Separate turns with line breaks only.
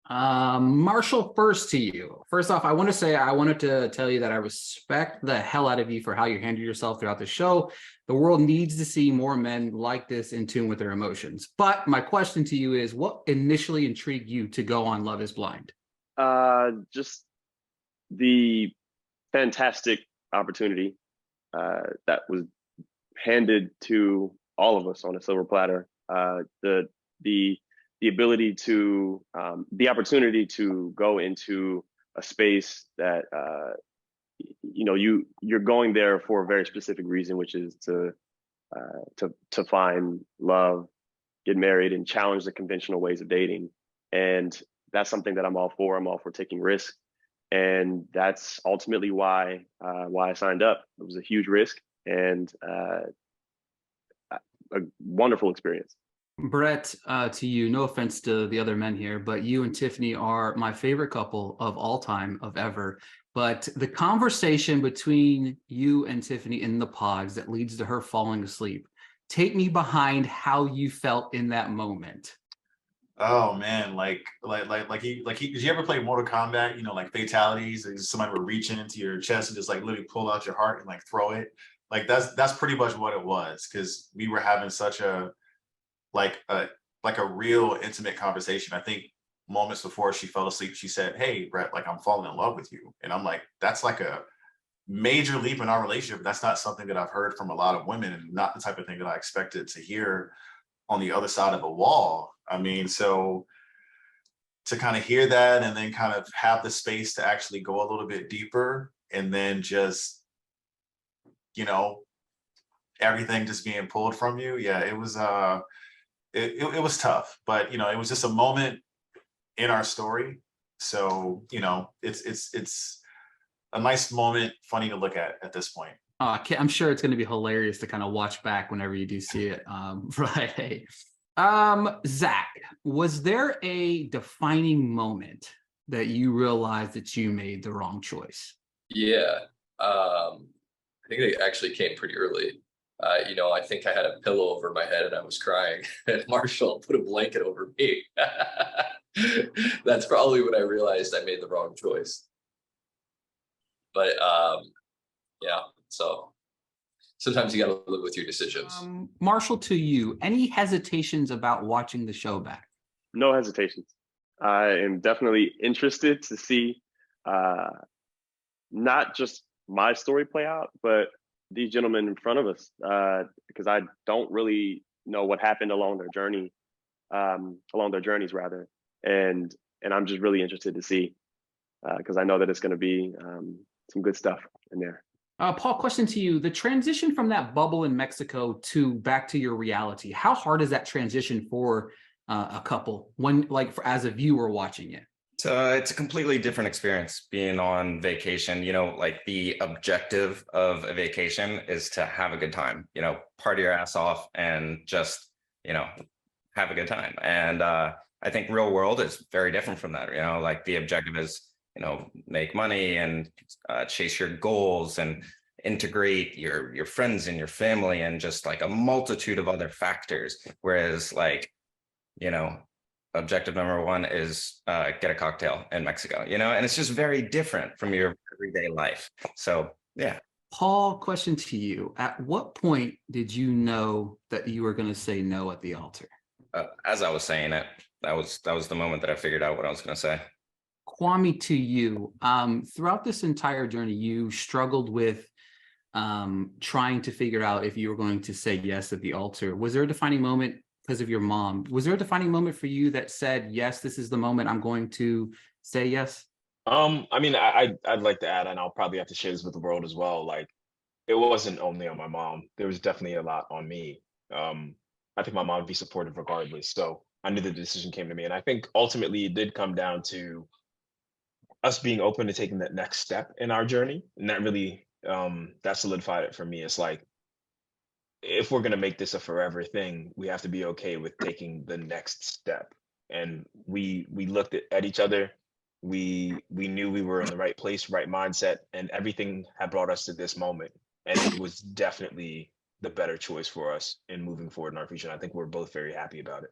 Marshall, first to you. First off, I wanted to tell you that I respect the hell out of you for how you handle yourself throughout the show. The world needs to see more men like this in tune with their emotions. But my question to you is, what initially intrigued you to go on Love is Blind?
Just the fantastic opportunity that was handed to all of us on a silver platter. The ability to the opportunity to go into a space that you're going there for a very specific reason, which is to find love, get married, and challenge the conventional ways of dating. And that's something that I'm all for. I'm all for taking risks, and that's ultimately why I signed up. It was a huge risk and a wonderful experience.
Brett, to you, no offense to the other men here, but you and Tiffany are my favorite couple of all time, of ever. But the conversation between you and Tiffany in the pods that leads to her falling asleep, take me behind how you felt in that moment.
Oh man, did you ever play Mortal Kombat? You know, like fatalities, and somebody would reach into your chest and just like literally pull out your heart and like throw it. Like that's pretty much what it was, because we were having such a like a real intimate conversation. I think moments before she fell asleep, she said, "Hey, Brett, like I'm falling in love with you." And I'm like, that's like a major leap in our relationship. That's not something that I've heard from a lot of women, and not the type of thing that I expected to hear on the other side of a wall. I mean, so to kind of hear that and then kind of have the space to actually go a little bit deeper, and then just, everything just being pulled from you. Yeah, it was it was tough, but it was just a moment in our story. So, it's a nice moment, funny to look at this point.
I'm sure it's going to be hilarious to kind of watch back whenever you do see it Friday. Zach, was there a defining moment that you realized that you made the wrong choice?
Yeah, I think it actually came pretty early. I think I had a pillow over my head and I was crying, and Marshall put a blanket over me. That's probably when I realized I made the wrong choice. But yeah, so sometimes you got to live with your decisions.
Marshall, to you, any hesitations about watching the show back?
No hesitations. I am definitely interested to see not just my story play out, but these gentlemen in front of us, because I don't really know what happened along their journeys rather, and I'm just really interested to see, because I know that it's going to be some good stuff in there.
Paul, question to you. The transition from that bubble in Mexico to back to your reality, how hard is that transition for a couple when, as a viewer watching it?
It's a completely different experience being on vacation. Like the objective of a vacation is to have a good time, party your ass off and just, have a good time. And I think real world is very different from that. Like the objective is, make money and chase your goals and integrate your friends and your family and just like a multitude of other factors. Whereas objective number one is get a cocktail in Mexico, and it's just very different from your everyday life. So, yeah.
Paul, question to you. At what point did you know that you were going to say no at the altar?
As I was saying it, that was the moment that I figured out what I was going to say.
Kwame, to you, throughout this entire journey, you struggled with trying to figure out if you were going to say yes at the altar. Was there a defining moment because of your mom? Was there a defining moment for you that said, yes, this is the moment I'm going to say yes?
I mean, I'd like to add, and I'll probably have to share this with the world as well. Like, it wasn't only on my mom. There was definitely a lot on me. I think my mom would be supportive regardless. So I knew the decision came to me. And I think ultimately it did come down to us being open to taking that next step in our journey. And that really, that solidified it for me. It's like, if we're going to make this a forever thing, we have to be okay with taking the next step. And we looked at each other. We knew we were in the right place, right mindset, and everything had brought us to this moment. And it was definitely the better choice for us in moving forward in our future. And I think we're both very happy about it.